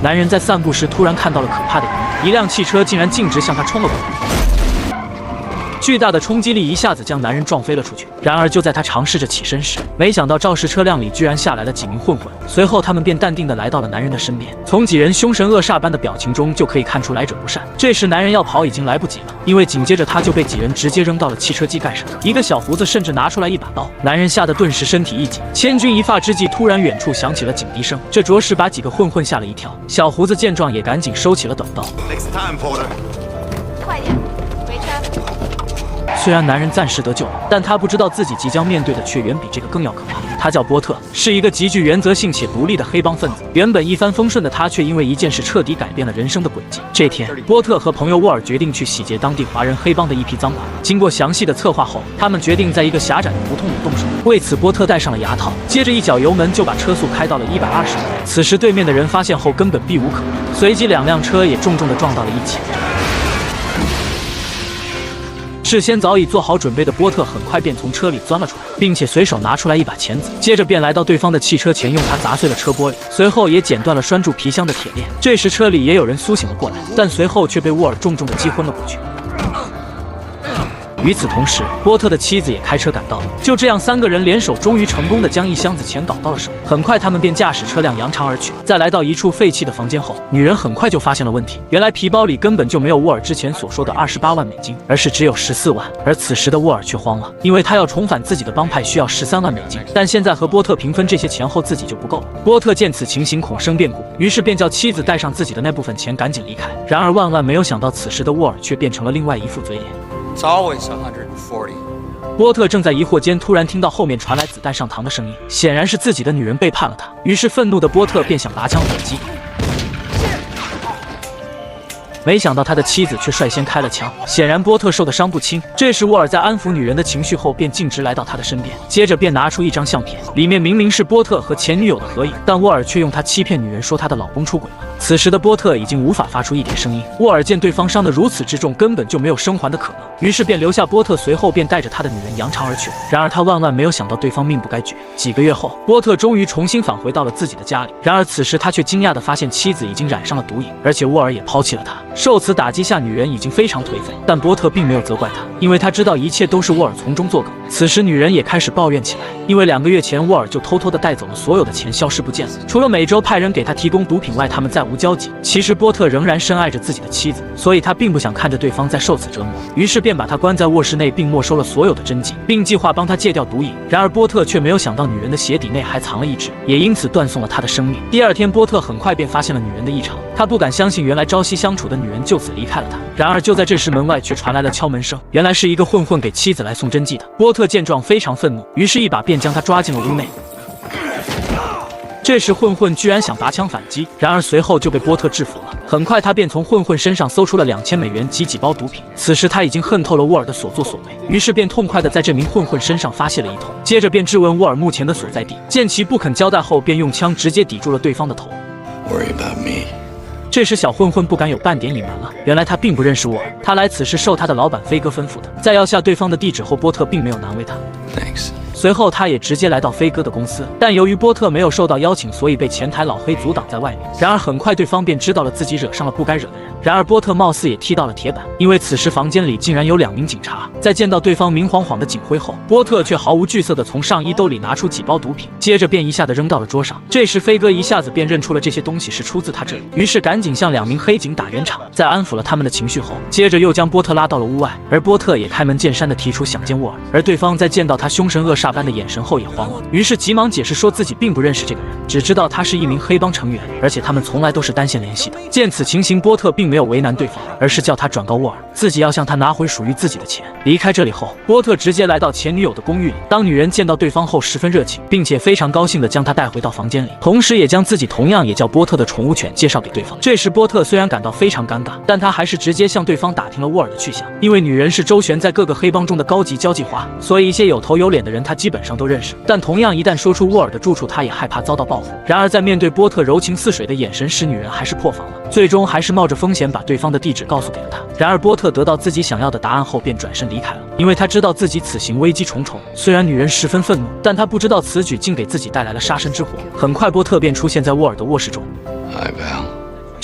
男人在散步时突然看到了可怕的一幕，一辆汽车竟然径直向他冲了过来。 巨大的冲击力一下子将男人撞飞了出去。然而，就在他尝试着起身时，没想到肇事车辆里居然下来了几名混混。随后，他们便淡定地来到了男人的身边。从几人凶神恶煞般的表情中就可以看出来者不善。这时，男人要跑已经来不及了，因为紧接着他就被几人直接扔到了汽车机盖上。一个小胡子甚至拿出来一把刀，男人吓得顿时身体一紧。千钧一发之际，突然远处响起了警笛声，这着实把几个混混吓了一跳。小胡子见状也赶紧收起了短刀。快点，回车。 虽然男人暂时得救了，但他不知道自己即将面对的却远比这个更要可怕。他叫波特，是一个极具原则性且独立的黑帮分子。原本一帆风顺的他，却因为一件事彻底改变了人生的轨迹。这天，波特和朋友沃尔决定去洗劫当地华人黑帮的一批赃款。经过详细的策划后，他们决定在一个狭窄的胡同里动手。为此，波特戴上了牙套，接着一脚油门就把车速开到了120迈。此时，对面的人发现后根本避无可避，随即两辆车也重重地撞到了一起。 事先早已做好准备的波特很快便从车里钻了出来，并且随手拿出来一把钳子，接着便来到对方的汽车前，用它砸碎了车玻璃，随后也剪断了拴住皮箱的铁链。这时车里也有人苏醒了过来，但随后却被沃尔重重的击昏了过去。 与此同时，波特的妻子也开车赶到了。就这样，三个人联手，终于成功的将一箱子钱搞到了手。很快，他们便驾驶车辆扬长而去。在来到一处废弃的房间后，女人很快就发现了问题。原来皮包里根本就没有沃尔之前所说的28万美金，而是只有14万。而此时的沃尔却慌了，因为他要重返自己的帮派需要13万美金，但现在和波特平分这些钱后，自己就不够了。波特见此情形，恐生变故，于是便叫妻子带上自己的那部分钱赶紧离开。然而万万没有想到，此时的沃尔却变成了另外一副嘴脸。 It's always 140. 波特正在疑惑间，突然听到后面传来子弹上膛的声音，显然是自己的女人背叛了他。于是愤怒的波特便想拔枪反击，没想到他的妻子却率先开了枪，显然波特受的伤不轻。这时沃尔在安抚女人的情绪后，便径直来到他的身边，接着便拿出一张相片，里面明明是波特和前女友的合影，但沃尔却用他欺骗女人，说他的老公出轨了。 此时的波特已经无法发出一点声音，沃尔见对方伤得如此之重，根本就没有生还的可能，于是便留下波特，随后便带着他的女人扬长而去。然而他万万没有想到，对方命不该绝。几个月后，波特终于重新返回到了自己的家里，然而此时他却惊讶地发现妻子已经染上了毒瘾，而且沃尔也抛弃了他。受此打击下，女人已经非常颓废，但波特并没有责怪他，因为他知道一切都是沃尔从中作梗。此时女人也开始抱怨起来，因为2个月前沃尔就偷偷地带走了所有的钱，消失不见了。除了每周派人给他提供毒品外，他们再无交集。其实波特仍然深爱着自己的妻子，所以他并不想看着对方再受此折磨，于是便把他关在卧室内，并没收了所有的真迹，并计划帮他戒掉毒瘾。然而波特却没有想到，女人的鞋底内还藏了一只，也因此断送了他的生命。第二天，波特很快便发现了女人的异常，他不敢相信，原来朝夕相处的女人就此离开了他。然而就在这时，门外却传来了敲门声，原来是一个混混给妻子来送真迹的。波特见状非常愤怒，于是一把便将他抓进了屋内。 这时，混混居然想拔枪反击，然而随后就被波特制服了。很快，他便从混混身上搜出了2000美元及几包毒品。此时，他已经恨透了沃尔的所作所为，于是便痛快地在这名混混身上发泄了一通，接着便质问沃尔目前的所在地。见其不肯交代后，便用枪直接抵住了对方的头。Worry about me. 这时，小混混不敢有半点隐瞒了，原来他并不认识沃尔，他来此是受他的老板飞哥吩咐的。在要下对方的地址后，波特并没有难为他。 Thanks. 随后，他也直接来到飞哥的公司，但由于波特没有受到邀请，所以被前台老黑阻挡在外面。然而，很快对方便知道了自己惹上了不该惹的人。然而，波特貌似也踢到了铁板，因为此时房间里竟然有2名警察。在见到对方明晃晃的警徽后，波特却毫无惧色地从上衣兜里拿出几包毒品，接着便一下子扔到了桌上。这时，飞哥一下子便认出了这些东西是出自他这里，于是赶紧向2名黑警打圆场。在安抚了他们的情绪后，接着又将波特拉到了屋外，而波特也开门见山地提出想见沃尔。而对方在见到他凶神恶煞般的眼神后也慌了，于是急忙解释说自己并不认识这个人，只知道他是一名黑帮成员，而且他们从来都是单线联系的。见此情形，波特并没有为难对方，而是叫他转告沃尔，自己要向他拿回属于自己的钱。离开这里后，波特直接来到前女友的公寓里。当女人见到对方后，十分热情，并且非常高兴地将他带回到房间里，同时也将自己同样也叫波特的宠物犬介绍给对方。这时波特虽然感到非常尴尬，但他还是直接向对方打听了沃尔的去向。因为女人是周旋在各个黑帮中的高级交际花，所以一些有头有脸的人他基本上都认识。但同样一旦说出沃尔的住处，他也害怕遭到报复。然而在面对波特柔情似水的眼神时，女人还是破防了，最终还是冒着风险把对方的地址告诉给了他。然而波特得到自己想要的答案后便转身离开了，因为他知道自己此行危机重重。虽然女人十分愤怒，但他不知道此举竟给自己带来了杀身之祸。很快波特便出现在沃尔的卧室中。 Hi, Val.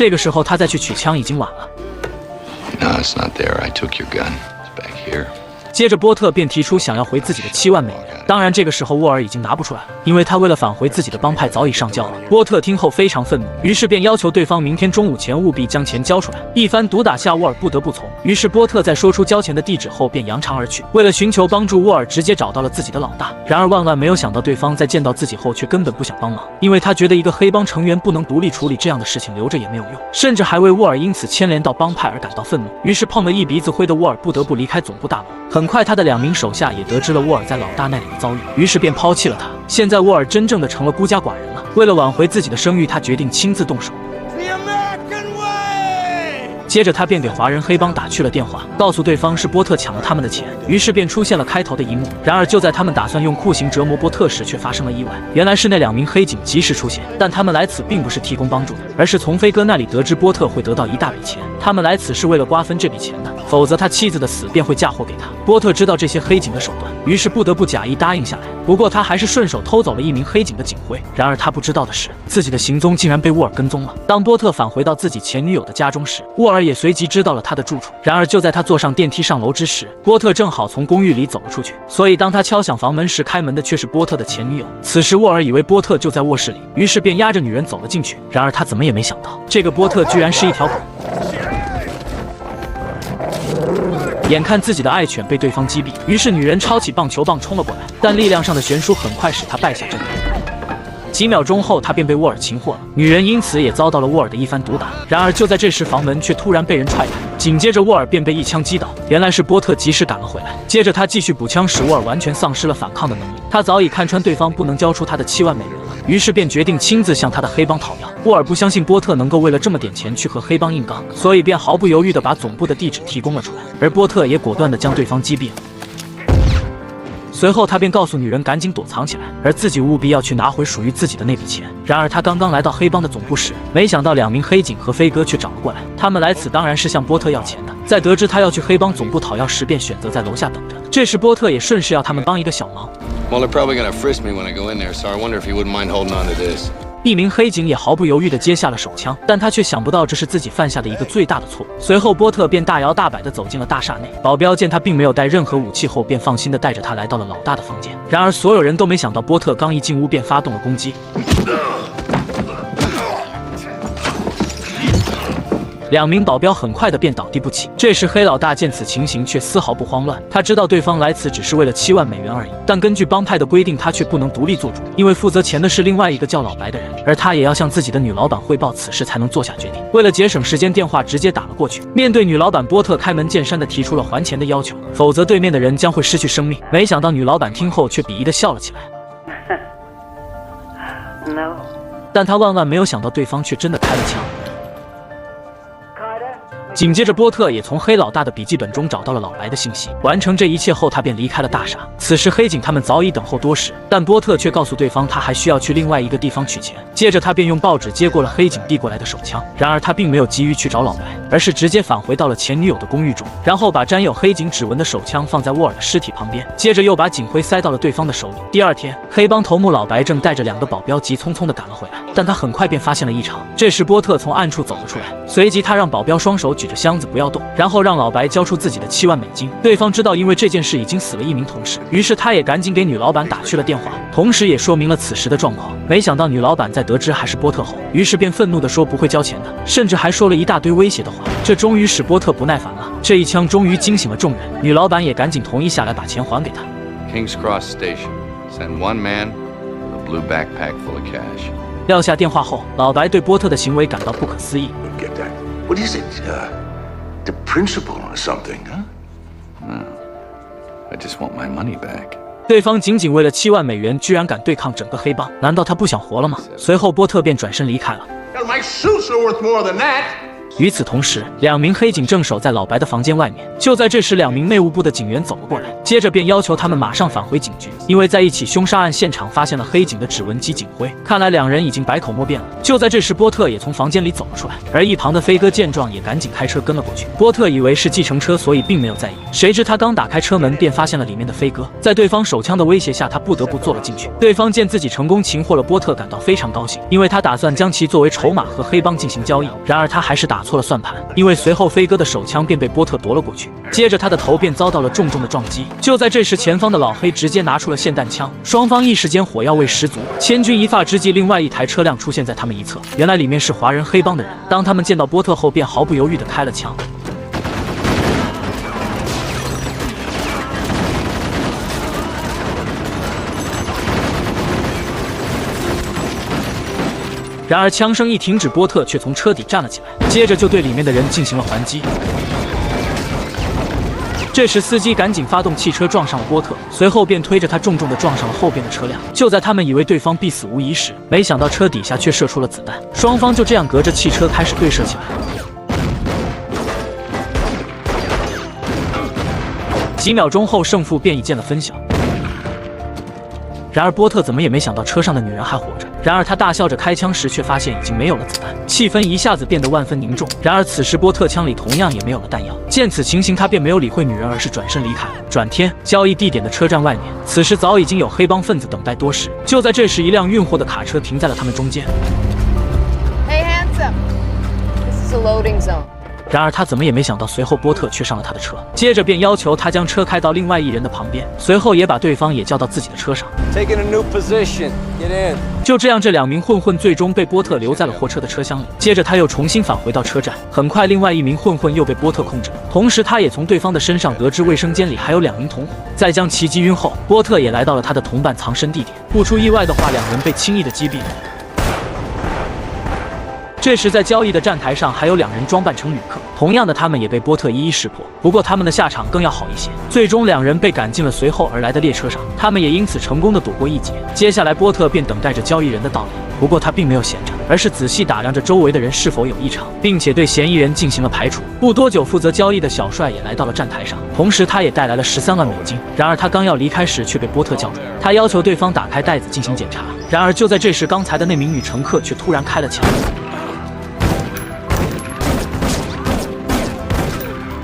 这个时候他再去取枪已经晚了。No, it's not there. I took your gun. It's back here. 接着波特便提出想要回自己的7万美元，当然这个时候沃尔已经拿不出来了，因为他为了返回自己的帮派早已上交了。波特听后非常愤怒，于是便要求对方明天中午前务必将钱交出来。一番毒打下，沃尔不得不从。于是波特在说出交钱的地址后便扬长而去。为了寻求帮助，沃尔直接找到了自己的老大。然而万万没有想到，对方在见到自己后却根本不想帮忙，因为他觉得一个黑帮成员不能独立处理这样的事情，留着也没有用，甚至还为沃尔因此牵连到帮派而感到愤怒。于是碰了一鼻子灰的沃尔不得不离开总部大楼。很快，他的2名手下也得知了沃尔在老大那里的遭遇，于是便抛弃了他。现在沃尔真正的成了孤家寡人了。为了挽回自己的声誉，他决定亲自动手。接着他便给华人黑帮打去了电话，告诉对方是波特抢了他们的钱，于是便出现了开头的一幕。然而就在他们打算用酷刑折磨波特时，却发生了意外。原来是那2名黑警及时出现，但他们来此并不是提供帮助的，而是从飞哥那里得知波特会得到一大笔钱，他们来此是为了瓜分这笔钱的，否则他妻子的死便会嫁祸给他。波特知道这些黑警的手段，于是不得不假意答应下来。不过他还是顺手偷走了1名黑警的警徽。然而他不知道的是，自己的行踪竟然被沃尔跟踪了。当波特返回到自己前女友的家中时，沃尔也随即知道了他的住处。然而就在他坐上电梯上楼之时，波特正好从公寓里走了出去，所以当他敲响房门时，开门的却是波特的前女友。此时沃尔以为波特就在卧室里，于是便押着女人走了进去。然而他怎么也没想到，这个波特居然是一条狗。眼看自己的爱犬被对方击毙，于是女人抄起棒球棒冲了过来，但力量上的悬殊很快使她败下阵来。几秒钟后，她便被沃尔擒获了，女人因此也遭到了沃尔的一番毒打。然而就在这时，房门却突然被人踹开，紧接着沃尔便被一枪击倒。原来是波特及时赶了回来，接着他继续补枪，使沃尔完全丧失了反抗的能力。他早已看穿对方不能交出他的7万美元了，于是便决定亲自向他的黑帮讨要。沃尔不相信波特能够为了这么点钱去和黑帮硬刚，所以便毫不犹豫地把总部的地址提供了出来，而波特也果断地将对方击毙了。随后他便告诉女人赶紧躲藏起来，而自己务必要去拿回属于自己的那笔钱。然而他刚刚来到黑帮的总部时，没想到2名黑警和飞哥却找了过来，他们来此当然是向波特要钱的。在得知他要去黑帮总部讨要时，便选择在楼下等着。这时波特也顺势要他们帮一个小忙。Well, they're probably gonna frisk me when I go in there, so I wonder if you wouldn't mind holding on to this. 一名黑警也毫不犹豫地接下了手枪，但他却想不到这是自己犯下的一个最大的错误。随后波特便大摇大摆地走进了大厦内，保镖见他并没有带任何武器后，便放心地带着他来到了老大的房间。然而所有人都没想到，波特刚一进屋便发动了攻击。2名保镖很快的便倒地不起。这时黑老大见此情形却丝毫不慌乱，他知道对方来此只是为了7万美元而已，但根据帮派的规定，他却不能独立做主，因为负责钱的是另外一个叫老白的人，而他也要向自己的女老板汇报此事才能做下决定。为了节省时间，电话直接打了过去。面对女老板，波特开门见山的提出了还钱的要求，否则对面的人将会失去生命。没想到女老板听后却鄙夷的笑了起来。No. 但他万万没有想到，对方却真的开了枪。紧接着，波特也从黑老大的笔记本中找到了老白的信息。完成这一切后，他便离开了大厦。此时，黑警他们早已等候多时，但波特却告诉对方，他还需要去另外一个地方取钱。接着，他便用报纸接过了黑警递过来的手枪。然而，他并没有急于去找老白，而是直接返回到了前女友的公寓中，然后把沾有黑警指纹的手枪放在沃尔的尸体旁边，接着又把警徽塞到了对方的手里。第二天，黑帮头目老白正带着2个保镖急匆匆地赶了回来，但他很快便发现了异常。这时，波特从暗处走了出来，随即他让保镖双手举着箱子不要动，然后让老白交出自己的7万美金。对方知道因为这件事已经死了1名同事，于是他也赶紧给女老板打去了电话，同时也说明了此时的状况。没想到女老板在得知还是波特后，于是便愤怒地说不会交钱的，甚至还说了一大堆威胁的话。这终于使波特不耐烦了，这一枪终于惊醒了众人，女老板也赶紧同意下来把钱还给他。 King's Cross Station. Send one man with a blue backpack full of cash. 撂下电话后，老白对波特的行为感到不可思议。 Get that? What is it? The principal or something, huh? No, I just want my money back. 对方仅仅为了7万美元，居然敢对抗整个黑帮，难道他不想活了吗？随后波特便转身离开了。 Hell, my suits are worth more than that. 与此同时，2名黑警正守在老白的房间外面。就在这时，2名内务部的警员走了过来，接着便要求他们马上返回警局，因为在一起凶杀案现场发现了黑警的指纹及警徽。看来2人已经百口莫辩了。就在这时，波特也从房间里走了出来，而一旁的飞哥见状也赶紧开车跟了过去。波特以为是计程车，所以并没有在意，谁知他刚打开车门，便发现了里面的飞哥。在对方手枪的威胁下，他不得不坐了进去。对方见自己成功擒获了波特，感到非常高兴，因为他打算将其作为筹码和黑帮进行交易。然而他还是打错了算盘，因为随后飞哥的手枪便被波特夺了过去，接着他的头便遭到了重重的撞击。就在这时，前方的老黑直接拿出了霰弹枪，双方一时间火药味十足。千钧一发之际，另外一台车辆出现在他们一侧，原来里面是华人黑帮的人。当他们见到波特后，便毫不犹豫地开了枪。然而枪声一停止，波特却从车底站了起来，接着就对里面的人进行了还击。这时司机赶紧发动汽车撞上了波特，随后便推着他重重地撞上了后边的车辆。就在他们以为对方必死无疑时，没想到车底下却射出了子弹，双方就这样隔着汽车开始对射起来。几秒钟后，胜负便已见了分晓。然而波特怎么也没想到车上的女人还活着。然而他大笑着开枪时，却发现已经没有了子弹，气氛一下子变得万分凝重。然而此时波特枪里同样也没有了弹药。见此情形，他便没有理会女人，而是转身离开。转天，交易地点的车站外面，此时早已经有黑帮分子等待多时。就在这时，一辆运货的卡车停在了他们中间。Hey, handsome. This is a loading zone. 然而他怎么也没想到，随后波特却上了他的车，接着便要求他将车开到另外一人的旁边，随后也把对方也叫到自己的车上。Taking a new position. Get in. 就这样，这两名混混最终被波特留在了货车的车厢里。接着他又重新返回到车站，很快另外一名混混又被波特控制了。同时他也从对方的身上得知卫生间里还有2名同伙。在将其击晕后，波特也来到了他的同伴藏身地点。不出意外的话，两人被轻易的击毙了。这时，在交易的站台上还有2人装扮成旅客，同样的，他们也被波特一一识破。不过他们的下场更要好一些，最终2人被赶进了随后而来的列车上，他们也因此成功的躲过一劫。接下来，波特便等待着交易人的到来。不过他并没有闲着，而是仔细打量着周围的人是否有异常，并且对嫌疑人进行了排除。不多久，负责交易的小帅也来到了站台上，同时他也带来了13万美金。然而他刚要离开时，却被波特叫住，他要求对方打开袋子进行检查。然而就在这时，刚才的那名女乘客却突然开了枪。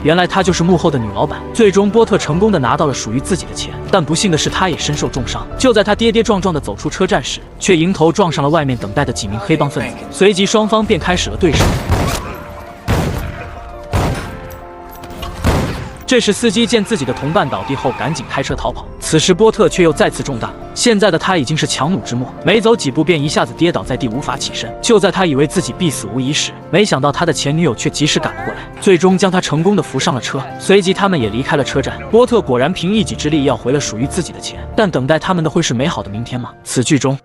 原来她就是幕后的女老板。最终，波特成功的拿到了属于自己的钱，但不幸的是，他也身受重伤。就在他跌跌撞撞的走出车站时，却迎头撞上了外面等待的几名黑帮分子，随即双方便开始了对射。这时，司机见自己的同伴倒地后，赶紧开车逃跑。此时，波特却又再次中弹。现在的他已经是强弩之末，没走几步便一下子跌倒在地，无法起身。就在他以为自己必死无疑时，没想到他的前女友却及时赶了过来，最终将他成功的扶上了车。随即，他们也离开了车站。波特果然凭一己之力要回了属于自己的钱，但等待他们的会是美好的明天吗？此剧中。